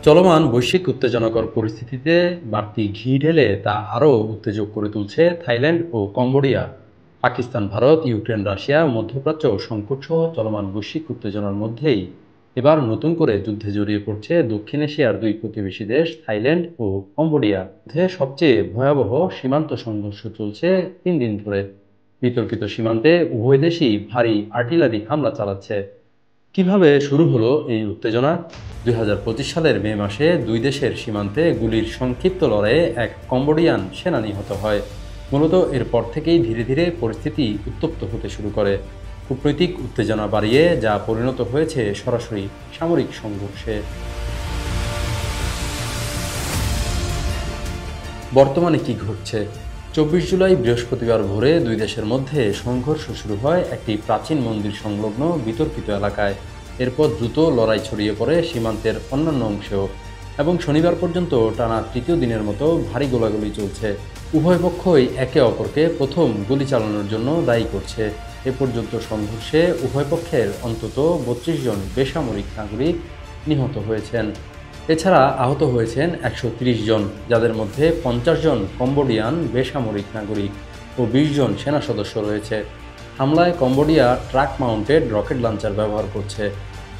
চলমান বৈশ্বিক উত্তেজনাকর পরিস্থিতিতে বাড়তি ঘি ঢেলে তা আরও উত্তেজক করে তুলছে থাইল্যান্ড ও Cambodia. Pakistan, Bharat, Ukraine, Russia, মধ্যপ্রাচ্য সংকট সহ চলমান বৈশ্বিক উত্তেজনার মধ্যেই এবার নতুন করে যুদ্ধে জড়িয়ে পড়ছে দক্ষিণ এশিয়ার দুই প্রতিবেশী দেশ থাইল্যান্ড ও কম্বোডিয়া। মধ্যে সবচেয়ে ভয়াবহ সীমান্ত সংঘর্ষ চলছে 3 দিন ধরে। বিতর্কিত সীমান্তে উভয় দেশই ভারী আর্টিলারি হামলা চালাচ্ছে। কিভাবে শুরু হলো এই উত্তেজনা? 2025 সালের মে মাসে দুই দেশের সীমান্তে গুলির সংক্ষিপ্ত লড়াইয়ে এক কম্বোডিয়ান সেনা নিহত হয়। মূলত এরপর থেকেই ধীরে ধীরে পরিস্থিতি উত্তপ্ত হতে শুরু করে, কূটনৈতিক উত্তেজনা বাড়িয়ে যা পরিণত হয়েছে সরাসরি সামরিক সংঘর্ষে। বর্তমানে কি ঘটছে? 24 জুলাই বৃহস্পতিবার ভোরে দুই দেশের মধ্যে সংঘর্ষ শুরু হয় একটি প্রাচীন মন্দির সংলগ্ন বিতর্কিত এলাকায়। এরপর দ্রুত লড়াই ছড়িয়ে পড়ে সীমান্তের অন্যান্য অংশেও, এবং শনিবার পর্যন্ত টানা তৃতীয় দিনের মতো ভারী গোলাগুলি চলছে। উভয় পক্ষই একে অপরকে প্রথম গুলি চালানোর জন্য দায়ী করছে। এ পর্যন্ত সংঘর্ষে উভয় পক্ষের অন্তত 32 জন বেসামরিক নাগরিক নিহত হয়েছেন। এছাড়া আহত হয়েছেন 130 জন, যাদের মধ্যে 50 জন কম্বোডিয়ান বেসামরিক নাগরিক ও 20 জন সেনা সদস্য রয়েছে। হামলায় Cambodia truck mounted rocket launcher ব্যবহার করছে,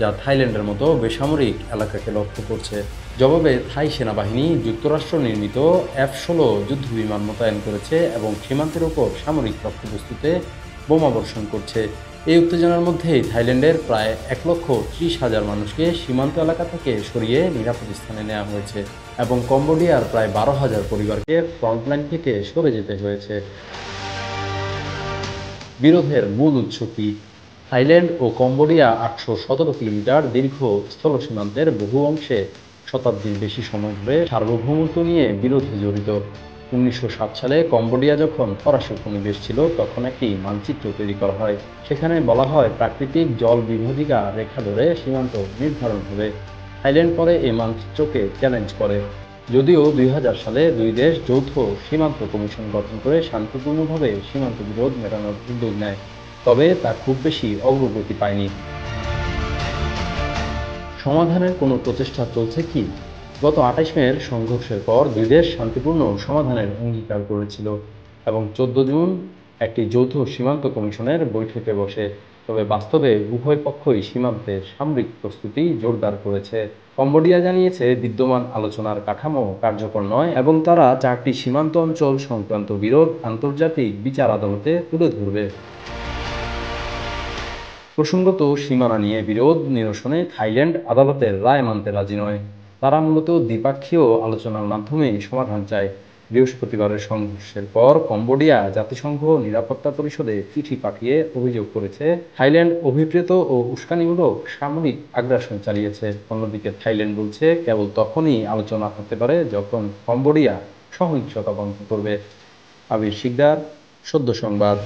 যা থাইল্যান্ডের মতো বেসামরিক এলাকাকে লক্ষ্য করছে। জবাবে থাই সেনাবাহিনী যুক্তরাষ্ট্র নির্মিত F-16 যুদ্ধবিমান মোতায়েন করেছে এবং সীমান্তের ওপর সামরিক লক্ষ্যবস্তুতে বোমা বর্ষণ করছে। এই উত্তেজনার মধ্যেই থাইল্যান্ডের প্রায় 1,30,000 মানুষকে সীমান্ত এলাকা থেকে সরিয়ে নিরাপদ স্থানে নেওয়া হয়েছে এবং কম্বোডিয়ার প্রায় 12,000 পরিবারকে ফ্রন্টলাইন থেকে সরে যেতে হয়েছে। বিরোধের মূল উৎস কি? থাইল্যান্ড ও কম্বোডিয়া 817 কিলোমিটার দীর্ঘ স্থল সীমান্তের বহু অংশে শতাব্দীর বেশি সময় ধরে সার্বভৌমত্ব নিয়ে বিরোধে জড়িত। 1907 সালে কম্বোডিয়া যখন ফরাসি উপনিবেশ ছিল, তখন একটি মানচিত্র তৈরি করা হয়। সেখানে বলা হয় প্রাকৃতিক জল বিভাজিকা রেখা ধরে সীমান্ত নির্ধারণ হবে। থাইল্যান্ড পরে এই মানচিত্রকে চ্যালেঞ্জ করে, যদিও 2000 সালে দুই দেশ যৌথ সীমান্ত কমিশন গঠন করে শান্তিপূর্ণভাবে সীমান্ত বিরোধ মেটানোর উদ্যোগ নেয়, তবে তা খুব বেশি অগ্রগতি পায়নি। সমাধানের কোনো প্রচেষ্টা চলছে কি? গত 28 মের সংঘর্ষের পর দুই দেশ শান্তিপূর্ণ সমাধানের অঙ্গীকার করেছিল এবং 14 জুন একটি যৌথ সীমান্ত কমিশনের বৈঠকে বসে। তবে বাস্তবে উভয় পক্ষই সীমান্তের সামরিক প্রস্তুতি জোরদার করেছে। কম্বোডিয়া জানিয়েছে বিদ্যমান আলোচনার কাঠামো কার্যকর নয় এবং তারা 4টি সীমান্ত অঞ্চল সংক্রান্ত বিরোধ আন্তর্জাতিক বিচার আদালতে তুলে ধরবে। প্রসঙ্গত, সীমানা নিয়ে বিরোধ নিরসনে থাইল্যান্ড আদালতের রায় মানতে রাজি নয়। তারা মূলত দ্বিপাক্ষীয় আলোচনার মাধ্যমেই সমাধান চায়। বৃহস্পতিবারের সংঘর্ষের পর কম্বোডিয়া জাতিসংঘ নিরাপত্তা পরিষদে চিঠি পাঠিয়ে অভিযোগ করেছে থাইল্যান্ড অভিপ্রেত ও উস্কানিমূলক সামরিক আগ্রাসন চালিয়েছে। অন্যদিকে থাইল্যান্ড বলছে কেবল তখনই আলোচনা হতে পারে যখন কম্বোডিয়া সহিংসতা বন্ধ করবে। আবির শিকদার, সদ্য সংবাদ।